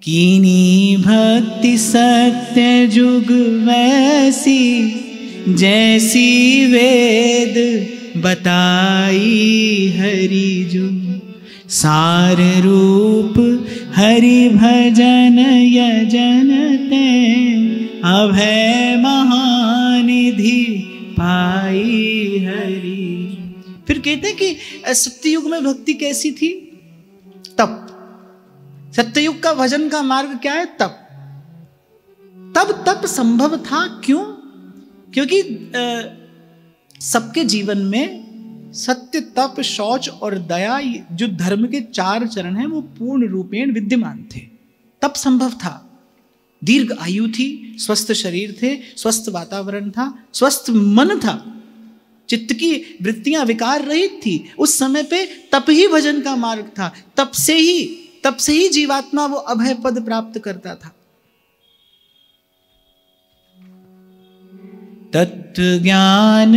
कीनी भक्ति सत्य जुग वैसी, जैसी वेद बताई हरि जो। सार रूप हरि भजन यजन ते, अभय महानिधि पाई हरि। फिर कहते हैं कि सत्ययुग में भक्ति कैसी थी? तप। सत्ययुग का भजन का मार्ग क्या है? तप। तब तप संभव था। क्यों? क्योंकि सबके जीवन में सत्य, तप, शौच और दया जो धर्म के 4 चरण हैं वो पूर्ण रूपेण विद्यमान थे। तप संभव था। दीर्घ आयु थी, स्वस्थ शरीर थे, स्वस्थ वातावरण था, स्वस्थ मन था, चित्त की वृत्तियां विकार रहित थी। उस समय पे तप ही भजन का मार्ग था। तप से ही जीवात्मा वो अभय पद प्राप्त करता था। तत्व ज्ञान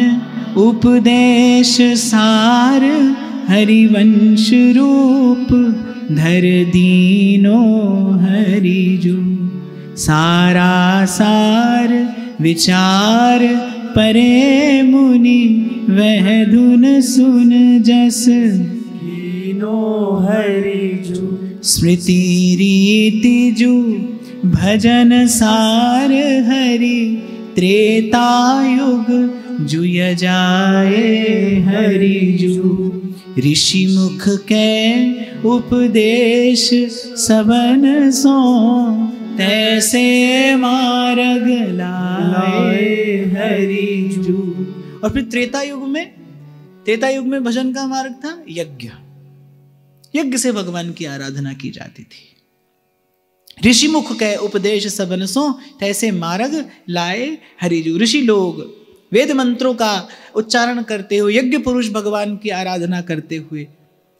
उपदेश सार, हरिवंश रूप धर दीनो हरि जो। सारा सार विचार परे मुनि, वह धुन सुन जस कीनो हरि जो। स्मृति रीति जो भजन सार हरि, त्रेतायुग जुय जाए हरि जो। ऋषि मुख के उपदेश सबन सो, तैसे मार्ग लाए हरि जो। और फिर त्रेता युग में भजन का मार्ग था यज्ञ। यज्ञ से भगवान की आराधना की जाती थी। ऋषि मुख के उपदेश सबन सो, तैसे मार्ग लाए हरि जो। ऋषि लोग वेद मंत्रों का उच्चारण करते हुए, यज्ञ पुरुष भगवान की आराधना करते हुए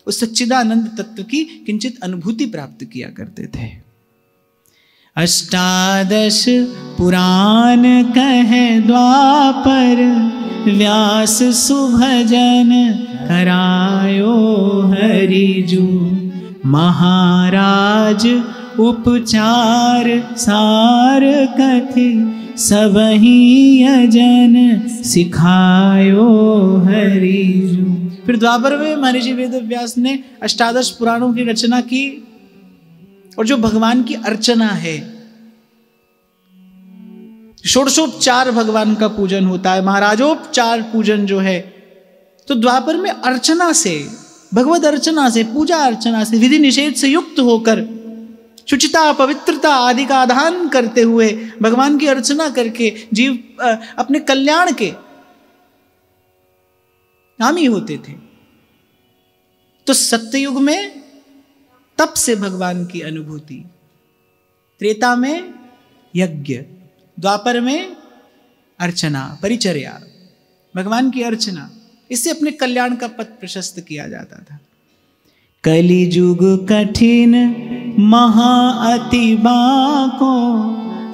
उस सच्चिदानंद तत्व की किंचित अनुभूति प्राप्त किया करते थे। अष्टादश पुराण कहे द्वापर, व्यास सुभजन करायो हरि जो। महाराज उपचार सार कथि, सबहि यजन सिखायो हरि जो। फिर द्वापर में महर्षि वेद व्यास ने अष्टादश पुराणों की रचना की। और जो भगवान की अर्चना है, षोडशोपचार भगवान का पूजन होता है, महाराजोपचार पूजन जो है, तो द्वापर में अर्चना से, भगवद अर्चना से, पूजा अर्चना से, विधि निषेध से युक्त होकर, शुचिता पवित्रता आदि का आधान करते हुए भगवान की अर्चना करके जीव अपने कल्याण के कामी होते थे। तो सत्ययुग में तप से भगवान की अनुभूति, त्रेता में यज्ञ, द्वापर में अर्चना, परिचर्या, भगवान की अर्चना, इससे अपने कल्याण का पथ प्रशस्त किया जाता था। कलिजुग कठिन महा अति बाको,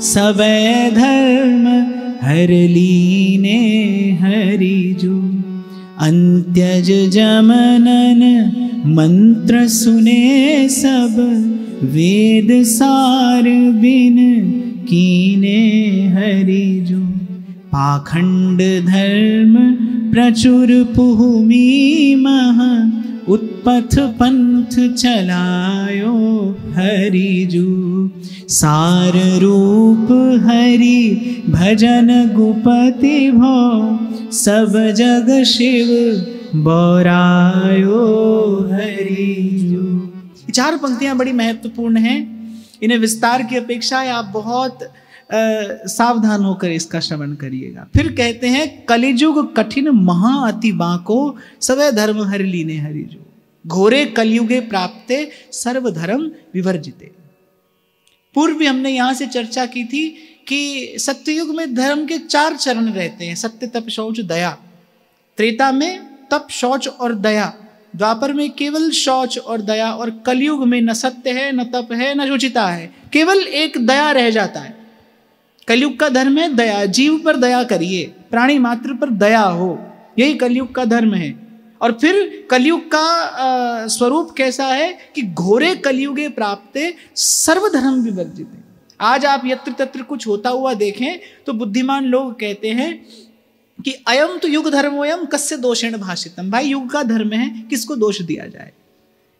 सबे धर्म हर लीने हरि जो। अंत्यज जमनन मंत्र सुने सब, वेद सार बिन कीने हरि जो। पाखंड धर्म प्रचुर पुहुमी मह, उत्पथ पंथ चलायो हरि जो। सार रूप हरि भजन गुपति भो, सब जग शिव बोरायो हरि जो। ये 4 पंक्तियां बड़ी महत्वपूर्ण हैं। इन्हें विस्तार की अपेक्षा आप बहुत सावधान होकर इसका श्रवण करिएगा। फिर कहते हैं कलिजुग कठिन महा अति बाको, सवै धर्म हर लीने हरि जो। घोरे कलयुगे प्राप्ते सर्वधर्म विवर्जिते। पूर्व भी हमने यहां से चर्चा की थी कि सत्ययुग में धर्म के 4 चरण रहते हैं, सत्य तप शौच दया। त्रेता में तप शौच और दया, द्वापर में केवल शौच और दया, और कलयुग में न सत्य है, न तप है, न शुचिता है, केवल एक दया रह जाता है। कलयुग का धर्म है दया, जीव पर दया करिए, प्राणी मात्र पर दया हो, यही कलयुग का धर्म है। और फिर कलयुग का स्वरूप कैसा है कि घोरे कलयुगे प्राप्ते सर्वधर्म विवर्जिते। आज आप यत्र तत्र कुछ होता हुआ देखें तो बुद्धिमान लोग कहते हैं कि अयम तो युग धर्मोयम कस्य दोषेण भाषितम। भाई युग का धर्म है, किसको दोष दिया जाए?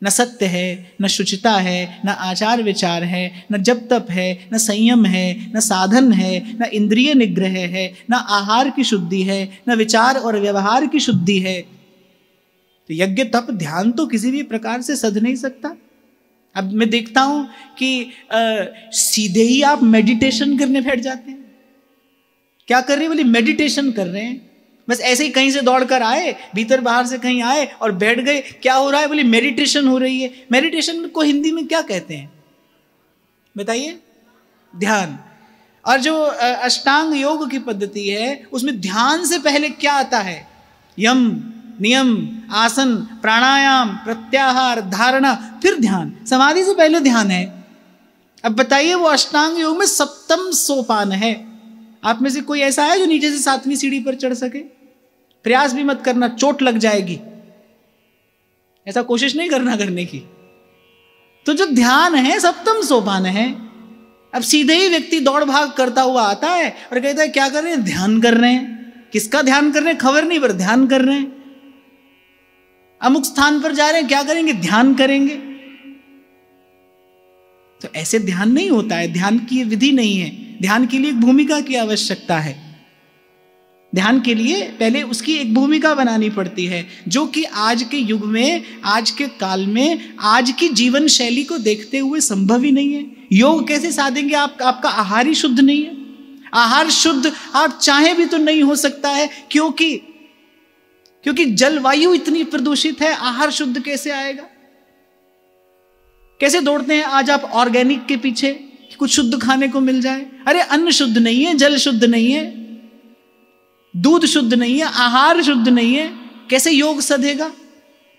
न सत्य है, न शुचिता है, न आचार विचार है, न जप तप है, न संयम है, न साधन है, न इंद्रिय निग्रह है, न आहार की शुद्धि है, न विचार और व्यवहार की शुद्धि है। तो यज्ञ तप ध्यान तो किसी भी प्रकार से सध नहीं सकता। अब मैं देखता हूं कि सीधे ही आप मेडिटेशन करने बैठ जाते हैं। क्या कर रहे हैं? बोले मेडिटेशन कर रहे हैं। बस ऐसे ही कहीं से दौड़कर आए, भीतर बाहर से कहीं आए और बैठ गए। क्या हो रहा है? बोले मेडिटेशन हो रही है। मेडिटेशन को हिंदी में क्या कहते हैं बताइए? ध्यान। और जो अष्टांग योग की पद्धति है उसमें ध्यान से पहले क्या आता है? यम, नियम, आसन, प्राणायाम, प्रत्याहार, धारणा, फिर ध्यान। समाधि से पहले ध्यान है। अब बताइए वो अष्टांग योग में सप्तम सोपान है। आप में से कोई ऐसा है जो नीचे से 7वीं सीढ़ी पर चढ़ सके? प्रयास भी मत करना, चोट लग जाएगी। ऐसा कोशिश नहीं करने की। तो जो ध्यान है सप्तम सोपान है। अब सीधे ही व्यक्ति दौड़ भाग करता हुआ आता है और कहता है क्या कर रहे हैं? ध्यान कर रहे हैं। किसका ध्यान कर रहे हैं खबर नहीं, पर ध्यान कर रहे हैं। अमुक स्थान पर जा रहे हैं, क्या करेंगे? ध्यान करेंगे। तो ऐसे ध्यान नहीं होता है। ध्यान की विधि नहीं है। ध्यान के लिए एक भूमिका की आवश्यकता है। ध्यान के लिए पहले उसकी एक भूमिका बनानी पड़ती है, जो कि आज के युग में, आज के काल में, आज की जीवन शैली को देखते हुए संभव ही नहीं है। योग कैसे साधेंगे? आपका आहार ही शुद्ध नहीं है। आहार शुद्ध आप चाहे भी तो नहीं हो सकता है, क्योंकि जलवायु इतनी प्रदूषित है। आहार शुद्ध कैसे आएगा? कैसे दौड़ते हैं आज आप ऑर्गेनिक के पीछे कि कुछ शुद्ध खाने को मिल जाए? अरे अन्न शुद्ध नहीं है, जल शुद्ध नहीं है, दूध शुद्ध नहीं है, आहार शुद्ध नहीं है, कैसे योग सधेगा?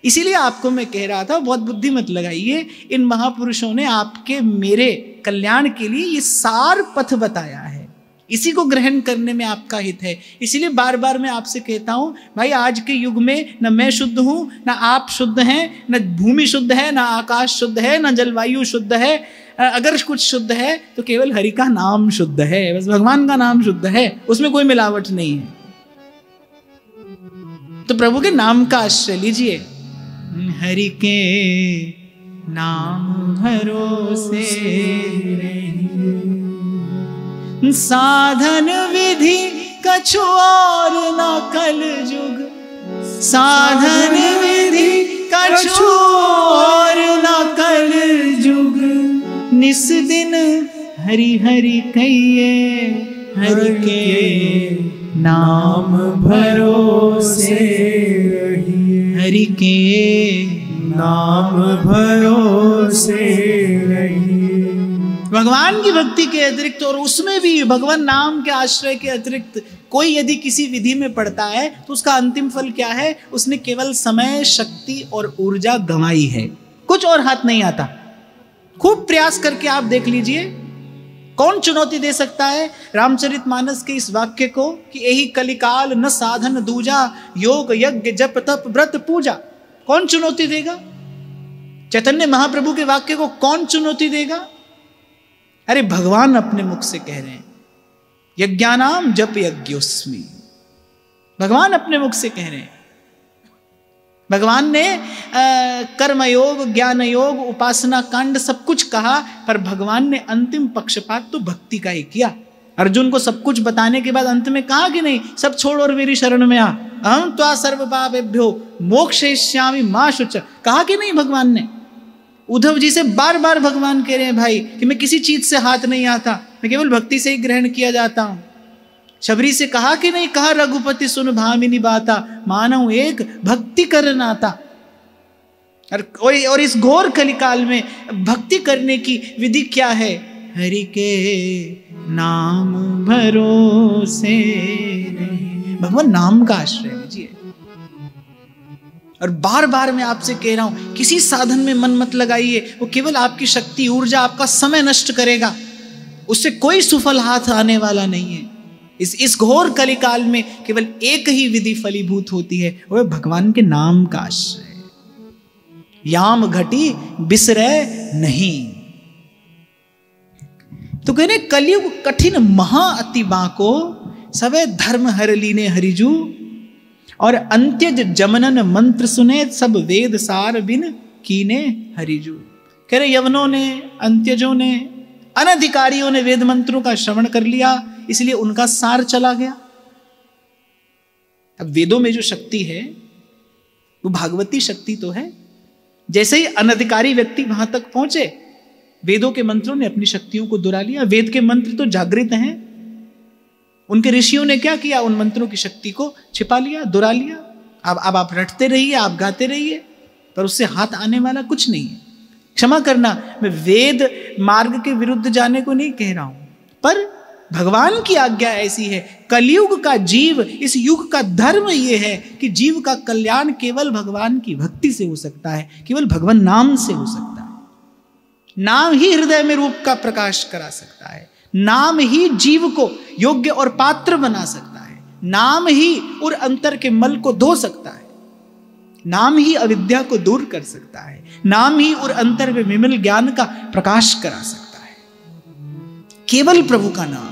इसीलिए आपको मैं कह रहा था, बहुत बुद्धि मत लगाइए। इन महापुरुषों ने आपके मेरे कल्याण के लिए ये सार पथ बताया है। इसी को ग्रहण करने में आपका हित है। इसीलिए बार बार मैं आपसे कहता हूं, भाई आज के युग में न मैं शुद्ध हूं, न आप शुद्ध हैं, न भूमि शुद्ध है, न आकाश शुद्ध है, न जलवायु शुद्ध है। अगर कुछ शुद्ध है तो केवल हरि का नाम शुद्ध है। बस भगवान का नाम शुद्ध है, उसमें कोई मिलावट नहीं है। तो प्रभु के नाम का आश्रय लीजिए। हरि के नाम भरोसे साधन विधि कछु और न कल जुग। साधन विधि कछु और न कल जुग। निस दिन हरि हरि कहिए, हरि के नाम भरोसे रहिए। हरि के नाम भरोसे रहिए। भगवान की भक्ति के अतिरिक्त, और उसमें भी भगवान नाम के आश्रय के अतिरिक्त कोई यदि किसी विधि में पड़ता है तो उसका अंतिम फल क्या है? उसने केवल समय, शक्ति और ऊर्जा गंवाई है, कुछ और हाथ नहीं आता। खूब प्रयास करके आप देख लीजिए, कौन चुनौती दे सकता है रामचरितमानस के इस वाक्य को कि यही कलिकाल न साधन दूजा, योग यज्ञ जप तप व्रत पूजा। कौन चुनौती देगा? चैतन्य महाप्रभु के वाक्य को कौन चुनौती देगा? अरे भगवान अपने मुख से कह रहे हैं, यज्ञानाम जप यज्ञोस्मि। भगवान अपने मुख से कह रहे हैं। भगवान ने कर्मयोग, ज्ञान योग, उपासना कांड सब कुछ कहा, पर भगवान ने अंतिम पक्षपात तो भक्ति का ही किया। अर्जुन को सब कुछ बताने के बाद अंत में कहा कि नहीं, सब छोड़ और मेरी शरण में आ, अहं त्वा सर्व पापेभ्यो मोक्षयिष्यामि मा शुच। कहा कि नहीं भगवान ने? उद्धव जी से बार बार भगवान कह रहे हैं भाई कि मैं किसी चीज से हाथ नहीं आता, मैं केवल भक्ति से ही ग्रहण किया जाता हूं। शबरी से कहा कि नहीं, कहा रघुपति सुन भामिनी बाता, मानव एक भक्ति कर नाता। और इस घोर कलिकाल में भक्ति करने की विधि क्या है? हरि के नाम भरोसे। भगवान नाम का आश्रय लीजिए। और बार बार मैं आपसे कह रहा हूं, किसी साधन में मन मत लगाइए, वो केवल आपकी शक्ति, ऊर्जा, आपका समय नष्ट करेगा। उससे कोई सुफल हाथ आने वाला नहीं है। इस घोर कलिकाल में केवल एक ही विधि फलीभूत होती है, वह भगवान के नाम का आश्रय। याम घटी बिसरे नहीं। तो कहने कलयुग कठिन महा अति बाको, सबे धर्म हर लीने हरिजू, और अंत्यज जमनन मंत्र सुने, सब वेद सार बिन कीने हरिजू। कह रहे यवनों ने, अंत्यजों ने, अनधिकारियों ने वेद मंत्रों का श्रवण कर लिया, इसलिए उनका सार चला गया। अब वेदों में जो शक्ति है वो भागवती शक्ति तो है। जैसे ही अनधिकारी व्यक्ति वहां तक पहुंचे, वेदों के मंत्रों ने अपनी शक्तियों को दुरा लिया। वेद के मंत्र तो जागृत हैं, उनके ऋषियों ने क्या किया, उन मंत्रों की शक्ति को छिपा लिया, दुरा लिया। अब आप रटते रहिए, आप गाते रहिए, पर उससे हाथ आने वाला कुछ नहीं है। क्षमा करना, मैं वेद मार्ग के विरुद्ध जाने को नहीं कह रहा हूं, पर भगवान की आज्ञा ऐसी है। कलयुग का जीव, इस युग का धर्म यह है कि जीव का कल्याण केवल भगवान की भक्ति से हो सकता है, केवल भगवान नाम से हो सकता है। नाम ही हृदय में रूप का प्रकाश करा सकता है, नाम ही जीव को योग्य और पात्र बना सकता है, नाम ही उर अंतर के मल को धो सकता है, नाम ही अविद्या को दूर कर सकता है, नाम ही उर अंतर में विमल ज्ञान का प्रकाश करा सकता है। केवल प्रभु का नाम,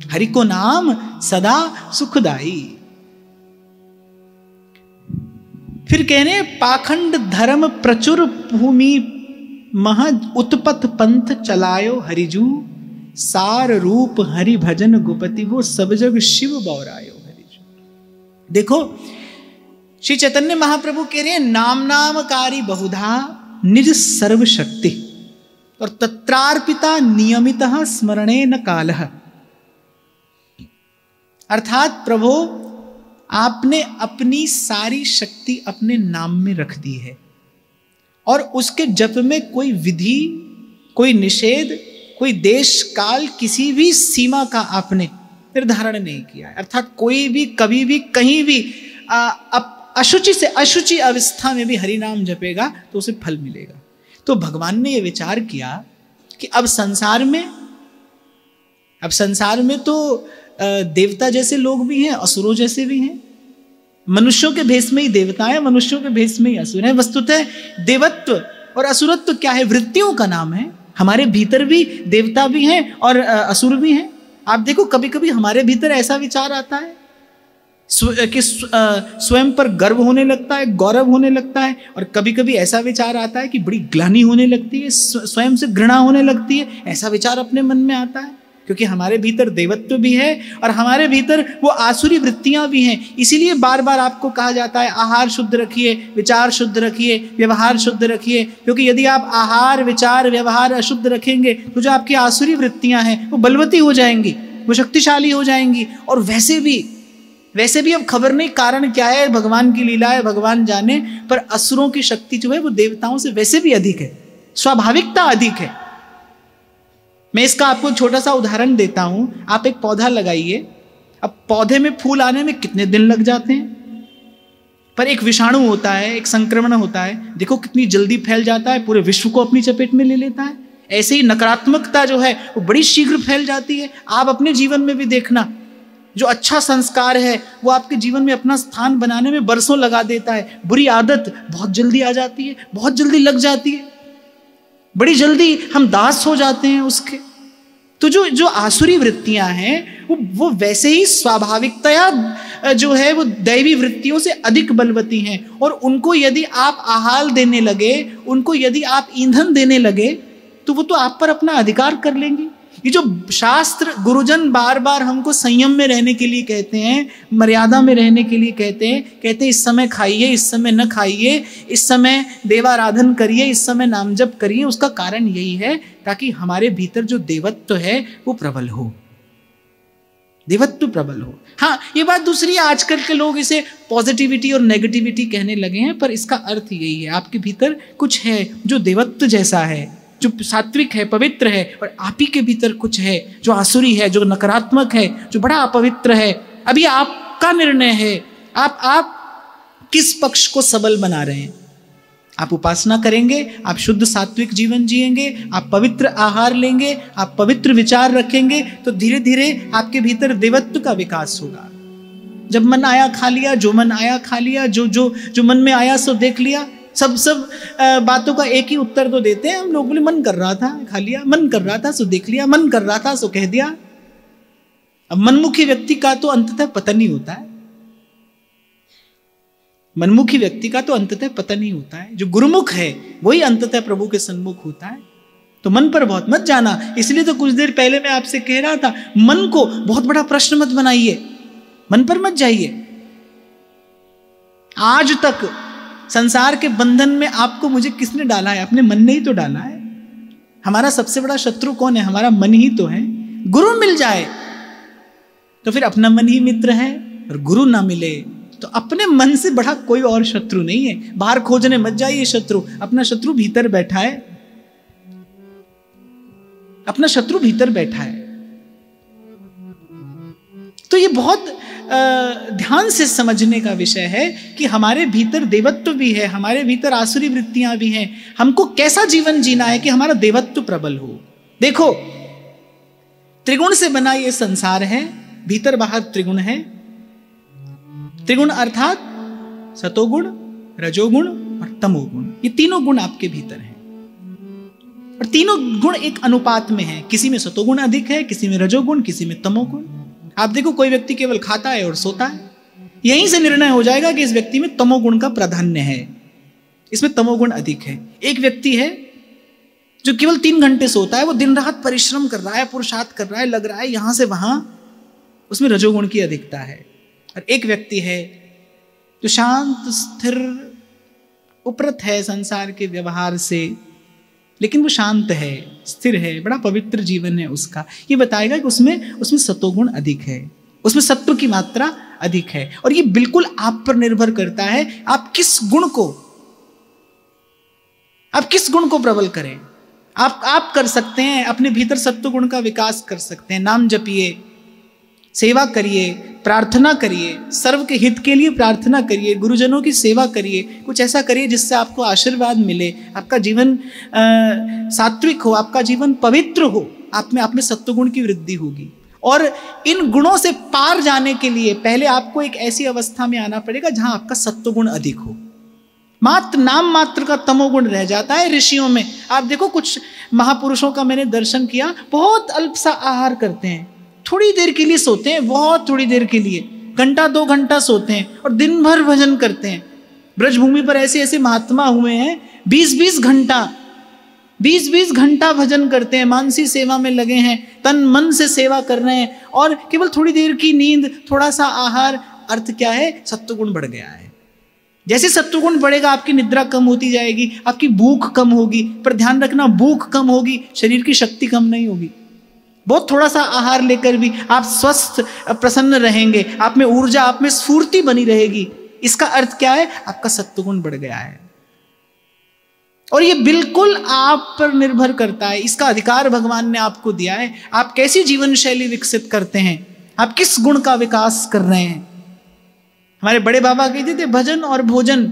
हरि को नाम सदा सुखदाई। फिर कहने पाखंड धर्म प्रचुर भूमि मह उत्पत पंथ चलायो हरिजू, सार रूप हरि भजन गुपति, वो सब जग शिव बौरायो हरिजू। देखो श्री चैतन्य महाप्रभु कह रहे हैं नाम नामकारी बहुधा निज सर्वशक्ति, और तत्रार्पिता नियमितः स्मरणे न कालः। अर्थात प्रभु आपने अपनी सारी शक्ति अपने नाम में रख दी है, और उसके जप में कोई विधि, कोई निषेध, कोई देश काल, किसी भी सीमा का आपने निर्धारण नहीं किया है। अर्थात कोई भी कभी भी कहीं भी अशुचि से अशुचि अवस्था में भी हरि नाम जपेगा तो उसे फल मिलेगा। तो भगवान ने यह विचार किया कि अब संसार में तो देवता जैसे लोग भी हैं, असुरों जैसे भी हैं। मनुष्यों के भेष में ही देवता है, मनुष्यों के भेष में ही असुर है। वस्तुतः देवत्व और असुरत्व क्या है, वृत्तियों का नाम है। हमारे भीतर भी देवता भी हैं और असुर भी हैं। आप देखो कभी कभी हमारे भीतर ऐसा विचार आता है कि स्वयं पर गर्व होने लगता है, गौरव होने लगता है, और कभी कभी ऐसा विचार आता है कि बड़ी ग्लानि होने लगती है, स्वयं से घृणा होने लगती है। ऐसा विचार अपने मन में आता है क्योंकि हमारे भीतर देवत्व भी है और हमारे भीतर वो आसुरी वृत्तियां भी हैं। इसीलिए बार बार आपको कहा जाता है आहार शुद्ध रखिए, विचार शुद्ध रखिए, व्यवहार शुद्ध रखिए, क्योंकि यदि आप आहार विचार व्यवहार अशुद्ध रखेंगे तो जो आपकी आसुरी वृत्तियां हैं वो बलवती हो जाएंगी, वो शक्तिशाली हो जाएंगी। और वैसे भी अब खबर नहीं कारण क्या है, भगवान की लीला है, भगवान जाने, पर असुरों की शक्ति जो है वो देवताओं से वैसे भी अधिक है, स्वाभाविकता अधिक है। मैं इसका आपको एक छोटा सा उदाहरण देता हूं। आप एक पौधा लगाइए, अब पौधे में फूल आने में कितने दिन लग जाते हैं, पर एक विषाणु होता है, एक संक्रमण होता है, देखो कितनी जल्दी फैल जाता है, पूरे विश्व को अपनी चपेट में ले लेता है। ऐसे ही नकारात्मकता जो है वो बड़ी शीघ्र फैल जाती है। आप अपने जीवन में भी देखना, जो अच्छा संस्कार है वो आपके जीवन में अपना स्थान बनाने में बरसों लगा देता है। बुरी आदत बहुत जल्दी आ जाती है, बहुत जल्दी लग जाती है, बड़ी जल्दी हम दास हो जाते हैं उसके। तो जो आसुरी वृत्तियां हैं वो वैसे ही स्वाभाविकतया जो है वो दैवी वृत्तियों से अधिक बलवती हैं, और उनको यदि आप आहार देने लगे, उनको यदि आप ईंधन देने लगे, तो वो तो आप पर अपना अधिकार कर लेंगी। ये जो शास्त्र गुरुजन बार बार हमको संयम में रहने के लिए कहते हैं, मर्यादा में रहने के लिए कहते हैं इस समय खाइए, इस समय न खाइए, इस समय देवाराधन करिए, इस समय नाम जप करिए, उसका कारण यही है ताकि हमारे भीतर जो देवत्व है वो प्रबल हो, देवत्व प्रबल हो। हाँ, ये बात दूसरी है, आजकल के लोग इसे पॉजिटिविटी और नेगेटिविटी कहने लगे हैं, पर इसका अर्थ यही है, आपके भीतर कुछ है जो देवत्व जैसा है, जो सात्विक है, पवित्र है, और आप ही के भीतर कुछ है जो आसुरी है, जो नकारात्मक है, जो बड़ा अपवित्र है। अभी आपका निर्णय है, आप किस पक्ष को सबल बना रहे हैं। आप उपासना करेंगे, आप शुद्ध सात्विक जीवन जिएंगे, आप पवित्र आहार लेंगे, आप पवित्र विचार रखेंगे, तो धीरे धीरे आपके भीतर देवत्व का विकास होगा। जब मन आया खा लिया, जो मन आया खा लिया, जो मन में आया सो देख लिया, सब बातों का एक ही उत्तर तो देते हैं हम लोग, बोले मन कर रहा था खा लिया, मन कर रहा था सो देख लिया, मन कर रहा था सो कह दिया। अब मनमुखी व्यक्ति का तो अंततः पतन ही होता है, मनमुखी व्यक्ति का तो अंततः पतन ही होता है। जो गुरुमुख है वही अंततः प्रभु के सन्मुख होता है। तो मन पर बहुत मत जाना। इसलिए तो कुछ देर पहले मैं आपसे कह रहा था, मन को बहुत बड़ा प्रश्न मत बनाइए, मन पर मत जाइए। आज तक संसार के बंधन में आपको मुझे किसने डाला है? अपने मन ने ही तो डाला है। हमारा सबसे बड़ा शत्रु कौन है? हमारा मन ही तो है। गुरु मिल जाए तो फिर अपना मन ही मित्र है, और गुरु ना मिले तो अपने मन से बड़ा कोई और शत्रु नहीं है। बाहर खोजने मत जाइए शत्रु, अपना शत्रु भीतर बैठा है, अपना शत्रु भीतर बैठा है। तो ये बहुत ध्यान से समझने का विषय है कि हमारे भीतर देवत्व भी है, हमारे भीतर आसुरी वृत्तियां भी हैं। हमको कैसा जीवन जीना है कि हमारा देवत्व प्रबल हो। देखो, त्रिगुण से बना ये संसार है, भीतर बाहर त्रिगुण है। त्रिगुण अर्थात सतोगुण, रजोगुण और तमोगुण, ये तीनों गुण आपके भीतर हैं। और तीनों गुण एक अनुपात में है, किसी में सतोगुण अधिक है, किसी में रजोगुण, किसी में तमोगुण। आप देखो, कोई व्यक्ति केवल खाता है और सोता है, यहीं से निर्णय हो जाएगा कि इस व्यक्ति में तमोगुण का प्राधान्य है, इसमें तमोगुण अधिक है। एक व्यक्ति है जो केवल 3 घंटे सोता है, वो दिन रात परिश्रम कर रहा है, पुरुषार्थ कर रहा है, लग रहा है यहां से वहां, उसमें रजोगुण की अधिकता है। और एक व्यक्ति है जो शांत स्थिर उपरत है संसार के व्यवहार से, लेकिन वो शांत है, स्थिर है, बड़ा पवित्र जीवन है उसका। ये बताएगा कि उसमें सतोगुण अधिक है, उसमें सत्व की मात्रा अधिक है। और ये बिल्कुल आप पर निर्भर करता है, आप किस गुण को प्रबल करें। आप कर सकते हैं, अपने भीतर सत्व गुण का विकास कर सकते हैं। नाम जपिए, सेवा करिए, प्रार्थना करिए, सर्व के हित के लिए प्रार्थना करिए, गुरुजनों की सेवा करिए, कुछ ऐसा करिए जिससे आपको आशीर्वाद मिले, आपका जीवन सात्विक हो, आपका जीवन पवित्र हो, आप में सत्वगुण की वृद्धि होगी। और इन गुणों से पार जाने के लिए पहले आपको एक ऐसी अवस्था में आना पड़ेगा जहां आपका सत्वगुण अधिक हो। नाम मात्र का तमोगुण रह जाता है ऋषियों में। आप देखो, कुछ महापुरुषों का मैंने दर्शन किया, बहुत अल्प सा आहार करते हैं, थोड़ी देर के लिए सोते हैं, बहुत थोड़ी देर के लिए, 1-2 घंटा सोते हैं और दिन भर भजन करते हैं। ब्रजभूमि पर ऐसे ऐसे महात्मा हुए हैं, 20-20 घंटा भजन करते हैं, मानसी सेवा में लगे हैं, तन मन से सेवा कर रहे हैं, और केवल थोड़ी देर की नींद, थोड़ा सा आहार। अर्थ क्या है? सत्वगुण बढ़ गया है। जैसे सत्वगुण बढ़ेगा, आपकी निद्रा कम होती जाएगी, आपकी भूख कम होगी। पर ध्यान रखना, भूख कम होगी, शरीर की शक्ति कम नहीं होगी। बहुत थोड़ा सा आहार लेकर भी आप स्वस्थ प्रसन्न रहेंगे, आप में ऊर्जा, आप में स्फूर्ति बनी रहेगी। इसका अर्थ क्या है? आपका सत्वगुण बढ़ गया है। और ये बिल्कुल आप पर निर्भर करता है, इसका अधिकार भगवान ने आपको दिया है। आप कैसी जीवन शैली विकसित करते हैं, आप किस गुण का विकास कर रहे हैं। हमारे बड़े बाबा कहते थे, भजन और भोजन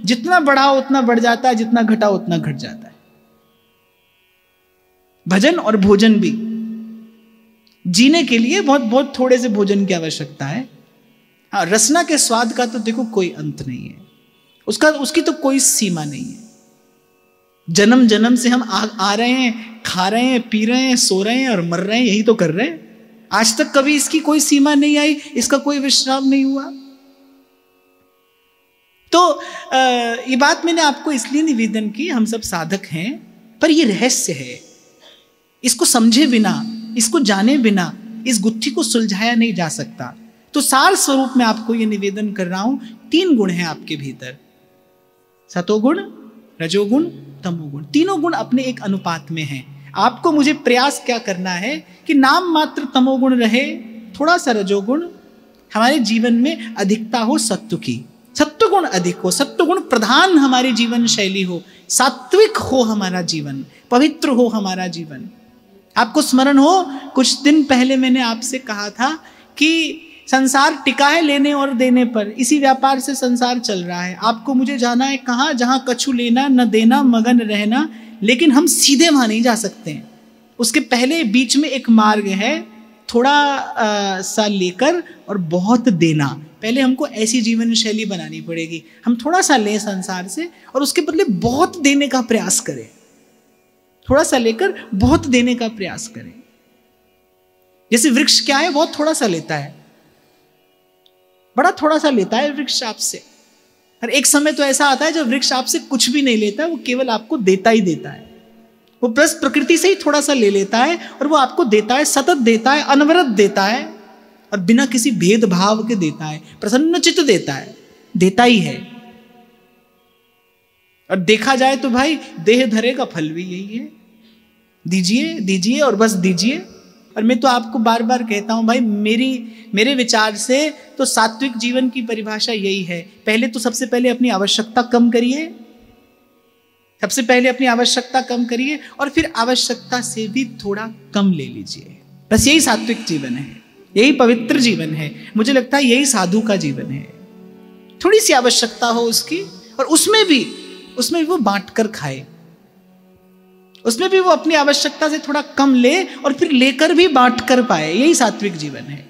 जितना बढ़ाओ उतना बढ़ जाता है, जितना घटाओ उतना घट जाता है। भजन और भोजन भी जीने के लिए बहुत थोड़े से भोजन की आवश्यकता है। हाँ, रसना के स्वाद का तो देखो कोई अंत नहीं है, उसकी तो कोई सीमा नहीं है। जन्म जन्म से हम आ रहे हैं, खा रहे हैं, पी रहे हैं, सो रहे हैं और मर रहे हैं, यही तो कर रहे हैं। आज तक कभी इसकी कोई सीमा नहीं आई, इसका कोई विश्राम नहीं हुआ। तो ये बात मैंने आपको इसलिए निवेदन की, हम सब साधक हैं, पर ये रहस्य है, इसको समझे बिना, इसको जाने बिना इस गुत्थी को सुलझाया नहीं जा सकता। तो सार स्वरूप में आपको यह निवेदन कर रहा हूं, 3 गुण हैं आपके भीतर, सतोगुण, रजोगुण, तमोगुण। तीनों गुण अपने एक अनुपात में हैं। आपको मुझे प्रयास क्या करना है कि नाम मात्र तमोगुण रहे, थोड़ा सा रजोगुण, हमारे जीवन में अधिकता हो सत्व की, सत्वगुण अधिक हो, सत्वगुण प्रधान हमारी जीवन शैली हो, सात्विक हो हमारा जीवन, पवित्र हो हमारा जीवन। आपको स्मरण हो, कुछ दिन पहले मैंने आपसे कहा था कि संसार टिका है लेने और देने पर, इसी व्यापार से संसार चल रहा है। आपको मुझे जाना है कहाँ, जहाँ कछु लेना न देना मगन रहना, लेकिन हम सीधे वहाँ नहीं जा सकते हैं। उसके पहले बीच में एक मार्ग है, थोड़ा सा लेकर और बहुत देना। पहले हमको ऐसी जीवन शैली बनानी पड़ेगी, हम थोड़ा सा लें संसार से और उसके बदले बहुत देने का प्रयास करें। थोड़ा सा लेकर बहुत देने का प्रयास करें। जैसे वृक्ष क्या है, बहुत थोड़ा सा लेता है, बड़ा थोड़ा सा लेता है वृक्ष आपसे। और एक समय तो ऐसा आता है जब वृक्ष आपसे कुछ भी नहीं लेता, वो केवल आपको देता ही देता है। वो बस प्रकृति से ही थोड़ा सा ले लेता है और वो आपको देता है, सतत देता है, अनवरत देता है और बिना किसी भेदभाव के देता है, प्रसन्नचित्त देता है, देता ही है। और देखा जाए तो भाई देह धरे का फल भी यही है, दीजिए दीजिए और बस दीजिए। और मैं तो आपको बार बार कहता हूं भाई, मेरे विचार से तो सात्विक जीवन की परिभाषा यही है। पहले तो सबसे पहले अपनी आवश्यकता कम करिए, सबसे पहले अपनी आवश्यकता कम करिए और फिर आवश्यकता से भी थोड़ा कम ले लीजिए। बस यही सात्विक जीवन है, यही पवित्र जीवन है। मुझे लगता है यही साधु का जीवन है। थोड़ी सी आवश्यकता हो उसकी और उसमें भी वो बांट कर खाए, उसमें भी वो अपनी आवश्यकता से थोड़ा कम ले और फिर लेकर भी बांट कर पाए। यही सात्विक जीवन है।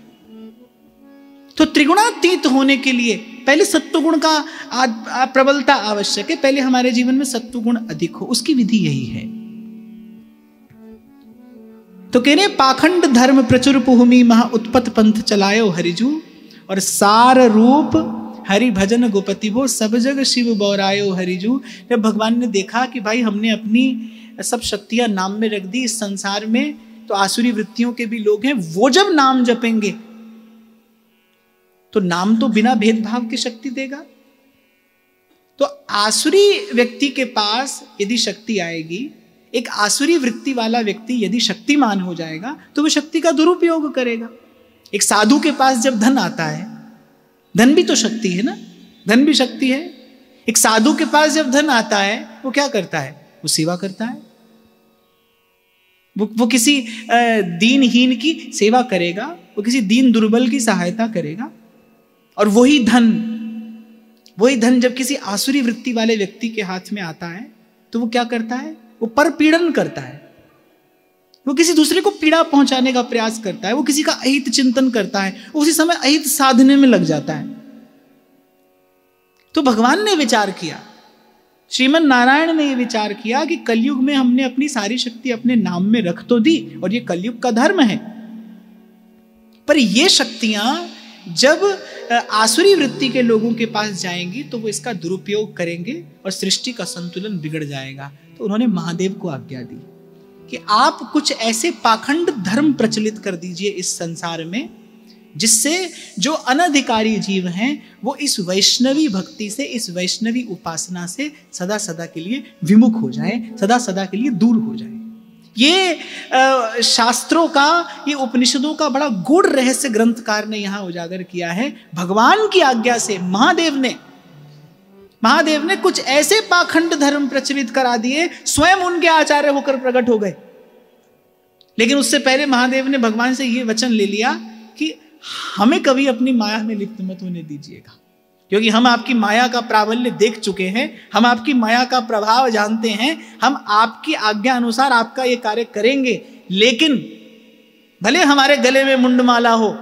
तो त्रिगुणातीत होने के लिए पहले सत्वगुण का प्रबलता आवश्यक है। पहले हमारे जीवन में सत्वगुण अधिक हो, उसकी विधि यही है। तो कह रहे पाखंड धर्म प्रचुर पुहुमी महा उत्पत पंथ चलायो हरिजू, और सार रूप हरि भजन गोपति वो सब जग शिव बौरायो हरिजू। जब भगवान ने देखा कि भाई हमने अपनी सब शक्तियां नाम में रख दी इस संसार में, तो आसुरी वृत्तियों के भी लोग हैं, वो जब नाम जपेंगे तो नाम तो बिना भेदभाव की शक्ति देगा। तो आसुरी व्यक्ति के पास यदि शक्ति आएगी, एक आसुरी वृत्ति वाला व्यक्ति यदि शक्तिमान हो जाएगा तो वह शक्ति का दुरुपयोग करेगा। एक साधु के पास जब धन आता है, धन भी तो शक्ति है ना, धन भी शक्ति है। एक साधु के पास जब धन आता है वो क्या करता है, वो सेवा करता है। वो किसी दीनहीन की सेवा करेगा, वो किसी दीन दुर्बल की सहायता करेगा। और वही धन जब किसी आसुरी वृत्ति वाले व्यक्ति के हाथ में आता है तो वो क्या करता है, वो परपीड़न करता है, वो किसी दूसरे को पीड़ा पहुंचाने का प्रयास करता है, वो किसी का अहित चिंतन करता है, उसी समय अहित साधने में लग जाता है। तो भगवान ने विचार किया, श्रीमन नारायण ने यह विचार किया कि कलयुग में हमने अपनी सारी शक्ति अपने नाम में रख तो दी और ये कलयुग का धर्म है, पर ये शक्तियां जब आसुरी वृत्ति के लोगों के पास जाएंगी तो वो इसका दुरुपयोग करेंगे और सृष्टि का संतुलन बिगड़ जाएगा। तो उन्होंने महादेव को आज्ञा दी कि आप कुछ ऐसे पाखंड धर्म प्रचलित कर दीजिए इस संसार में, जिससे जो अनधिकारी जीव हैं वो इस वैष्णवी भक्ति से, इस वैष्णवी उपासना से सदा सदा के लिए विमुख हो जाए, सदा सदा के लिए दूर हो जाए। ये शास्त्रों का, ये उपनिषदों का बड़ा गूढ़ रहस्य ग्रंथकार ने यहां उजागर किया है। भगवान की आज्ञा से महादेव ने कुछ ऐसे पाखंड धर्म प्रचलित करा दिए, स्वयं उनके आचार्य होकर प्रकट हो गए। लेकिन उससे पहले महादेव ने भगवान से यह वचन ले लिया कि हमें कभी अपनी माया में लिप्त मत होने दीजिएगा, क्योंकि हम आपकी माया का प्राबल्य देख चुके हैं, हम आपकी माया का प्रभाव जानते हैं, हम आपकी आज्ञा अनुसार आपका ये कार्य करेंगे। लेकिन भले हमारे गले में मुंडमाला हो,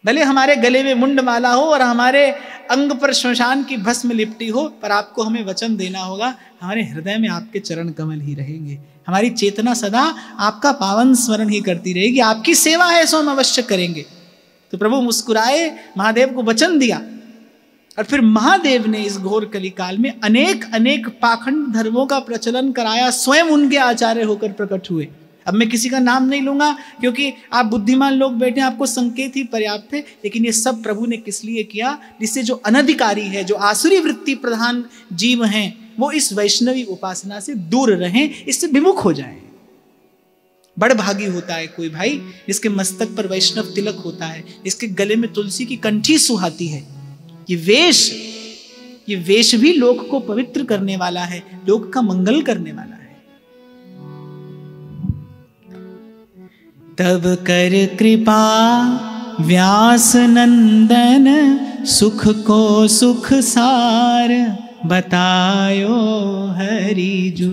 भले हमारे गले में मुंडमाला हो और हमारे अंग पर श्मशान की भस्म लिपटी हो, पर आपको हमें वचन देना होगा, हमारे हृदय में आपके चरण कमल ही रहेंगे, हमारी चेतना सदा आपका पावन स्मरण ही करती रहेगी, आपकी सेवा है सो हम अवश्य करेंगे। तो प्रभु मुस्कुराए, महादेव को वचन दिया और फिर महादेव ने इस घोर कलिकाल में अनेक अनेक पाखंड धर्मों का प्रचलन कराया, स्वयं उनके आचार्य होकर प्रकट हुए। अब मैं किसी का नाम नहीं लूंगा क्योंकि आप बुद्धिमान लोग बैठे, आपको संकेत ही पर्याप्त है, लेकिन ये सब प्रभु ने किस लिए किया, जिससे जो अनधिकारी है, जो आसुरी वृत्ति प्रधान जीव हैं, वो इस वैष्णवी उपासना से दूर रहें, इससे विमुख हो जाएं। बड़भागी होता है कोई भाई जिसके मस्तक पर वैष्णव तिलक होता है, जिसके गले में तुलसी की कंठी सुहाती है। ये वेश भी लोक को पवित्र करने वाला है, लोक का मंगल करने वाला है। तब कर कृपा व्यास नंदन सुख को सुख सार बतायो हरिजू।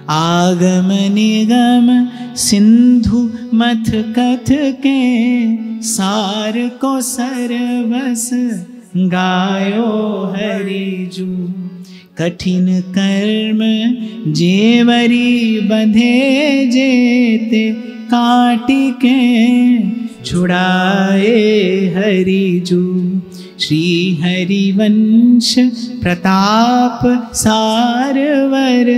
आगम निगम सिंधु मथ कथ के सार को सरबस गायो हरिजू। कठिन कर्म जेवरी बंधे जेते काटी के छुड़ाए हरिजू। श्री हरिवंश प्रताप सारवर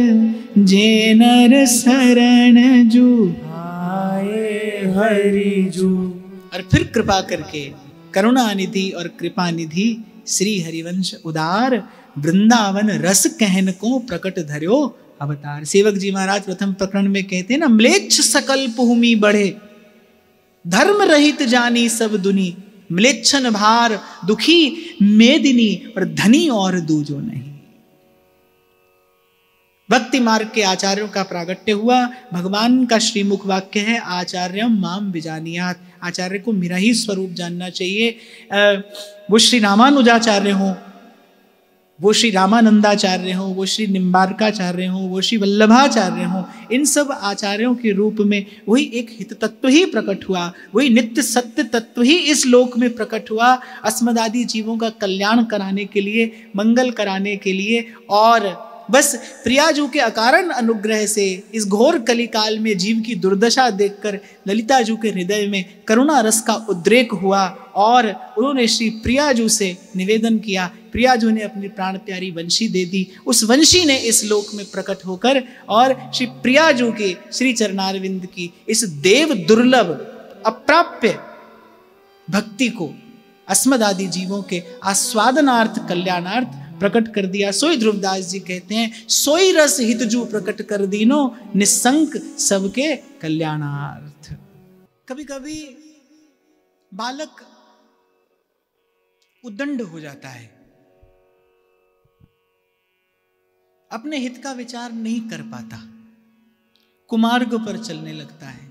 जे नर शरण जू आए हरिजू। और फिर कृपा करके करुणा निधि और कृपा निधि श्री हरिवंश उदार वृंदावन रस कहन को प्रकट धर्यो अवतार। सेवक जी महाराज प्रथम प्रकरण में कहते हैं ना, म्लेच्छ सकल पुहुमी बढ़े धर्म रहित जानी सब दुनी। म्लेच्छन भार दुखी मेदिनी और धनी और दूजो नहीं। भक्ति मार्ग के आचार्यों का प्रागट्य हुआ। भगवान का श्रीमुख वाक्य है, आचार्यम माम विजानियात। आचार्य को मेरा ही स्वरूप जानना चाहिए। वो श्री रामानुजाचार्य हो, वो श्री रामानंदाचार्य हो, वो श्री निम्बारकाचार्य हो, वो श्री वल्लभाचार्य हो, इन सब आचार्यों के रूप में वही एक हित तत्व ही प्रकट हुआ, वही नित्य सत्य तत्व ही इस लोक में प्रकट हुआ, अस्मदादि जीवों का कल्याण कराने के लिए, मंगल कराने के लिए। और बस प्रियाजू के अकारण अनुग्रह से इस घोर कलिकाल में जीव की दुर्दशा देखकर ललिताजू के हृदय में करुणा रस का उद्रेक हुआ और उन्होंने श्री प्रियाजू से निवेदन किया। प्रियाजू ने अपनी प्राण प्यारी वंशी दे दी। उस वंशी ने इस लोक में प्रकट होकर और श्री प्रियाजू के श्री चरणारविंद की इस देव दुर्लभ अप्राप्य भक्ति को अस्मदादि जीवों के आस्वादनार्थ कल्याणार्थ प्रकट कर दिया। सोई ध्रुवदास जी कहते हैं, सोई रस हितजू प्रकट कर दीनो निसंक सबके कल्याणार्थ। कभी कभी बालक उद्दंड हो जाता है, अपने हित का विचार नहीं कर पाता, कुमार्ग पर चलने लगता है।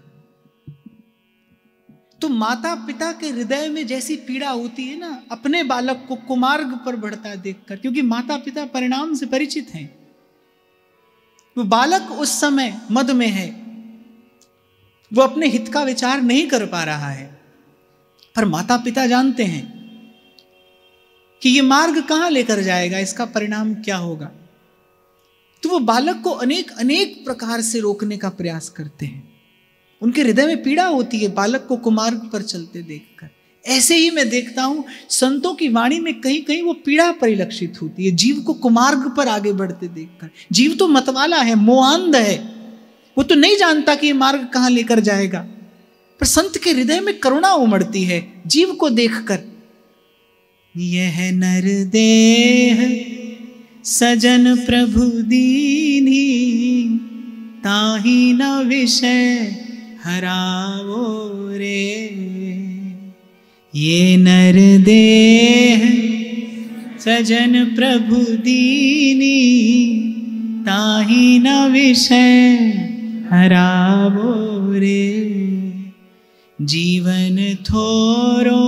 तो माता पिता के हृदय में जैसी पीड़ा होती है ना अपने बालक को कुमार्ग पर बढ़ता देखकर, क्योंकि माता पिता परिणाम से परिचित हैं। वो बालक उस समय मद में है, वो अपने हित का विचार नहीं कर पा रहा है, पर माता पिता जानते हैं कि ये मार्ग कहां लेकर जाएगा, इसका परिणाम क्या होगा। तो वो बालक को अनेक अनेक प्रकार से रोकने का प्रयास करते हैं। उनके हृदय में पीड़ा होती है बालक को कुमार्ग पर चलते देखकर। ऐसे ही मैं देखता हूं संतों की वाणी में कहीं कहीं वो पीड़ा परिलक्षित होती है जीव को कुमार्ग पर आगे बढ़ते देखकर। जीव तो मतवाला है, मोहांध है, वो तो नहीं जानता कि ये मार्ग कहां लेकर जाएगा, पर संत के हृदय में करुणा उमड़ती है जीव को देखकर। यह नर देह सजन प्रभु दीनी, ताही न विषय हरावो रे। ये नर देह सजन प्रभु दीनी, ताही न विषय हरावो रे। जीवन थोरो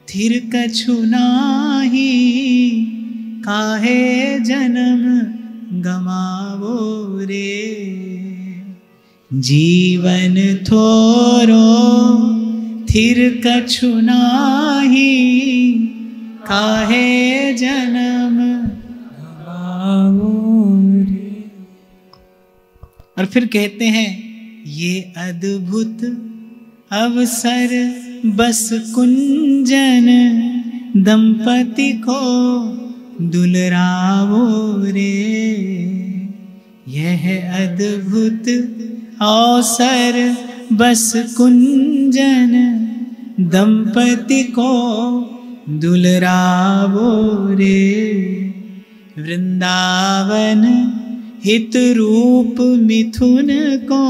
थिर कछु नाही, काहे जन्म गमावो रे। जीवन थोरो थिर कछु नाही, काहे जन्म गवाओ रे। और फिर कहते हैं, ये अद्भुत अवसर बस कुंजन, दंपति को दुलरावो रे। यह अद्भुत अवसर बस कुंजन, दंपति को दुलरावो रे। वृंदावन हित रूप मिथुन को,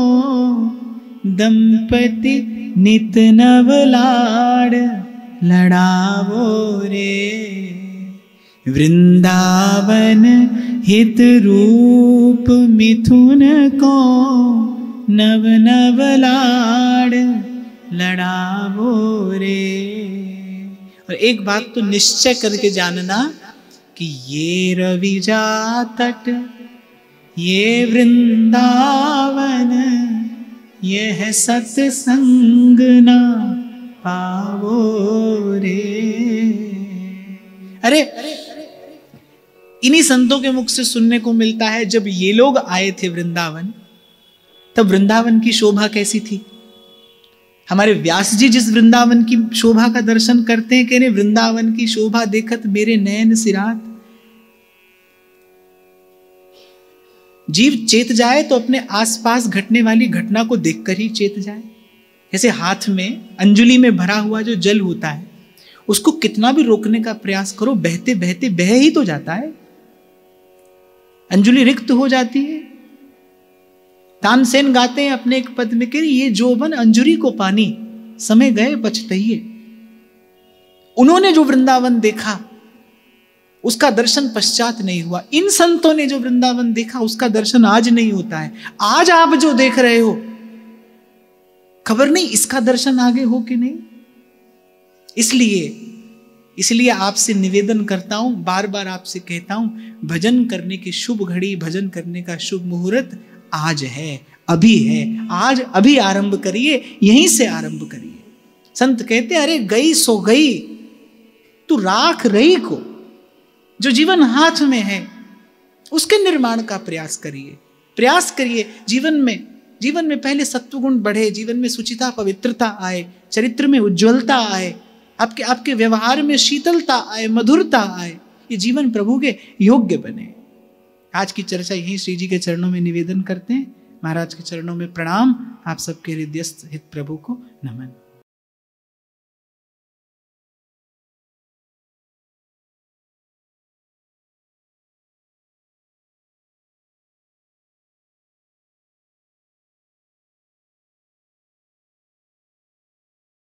दंपति नित नव लाड लड़ावो रे। वृंदावन हित रूप मिथुन को, नव नव लाड लड़ावो रे। और एक बात तो निश्चय करके जानना कि ये रविजा तट, ये वृंदावन, यह सत्संग ना पावो रे। अरे इन्हीं संतों के मुख से सुनने को मिलता है, जब ये लोग आए थे वृंदावन, तब वृंदावन की शोभा कैसी थी। हमारे व्यास जी जिस वृंदावन की शोभा का दर्शन करते हैं, कह रहे वृंदावन की शोभा देखत मेरे नयन सिरात। जीव चेत जाए तो अपने आसपास घटने वाली घटना को देखकर ही चेत जाए। जैसे हाथ में अंजुली में भरा हुआ जो जल होता है, उसको कितना भी रोकने का प्रयास करो, बहते बहते बह ही तो जाता है, अंजुली रिक्त हो जाती है। तानसेन गाते हैं अपने एक पद में कि ये जोबन अंजुरी को पानी, समय गए पछताइए। उन्होंने जो वृंदावन देखा उसका दर्शन पश्चात नहीं हुआ। इन संतों ने जो वृंदावन देखा उसका दर्शन आज नहीं होता है। आज आप जो देख रहे हो, खबर नहीं इसका दर्शन आगे हो कि नहीं। इसलिए आपसे निवेदन करता हूं, बार बार आपसे कहता हूं, भजन करने की शुभ घड़ी, भजन करने का शुभ मुहूर्त आज है, अभी है। आज अभी आरंभ करिए, यहीं से आरंभ करिए। संत कहते अरे गई सो गई, तू राख रही को। जो जीवन हाथ में है उसके निर्माण का प्रयास करिए। जीवन में पहले सत्वगुण बढ़े, जीवन में सुचिता पवित्रता आए, चरित्र में उज्ज्वलता आए, आपके व्यवहार में शीतलता आए, मधुरता आए, ये जीवन प्रभु के योग्य बने। आज की चर्चा यही श्री जी के चरणों में निवेदन करते हैं। महाराज के चरणों में प्रणाम। आप सबके हृदयस्थ हित प्रभु को नमन।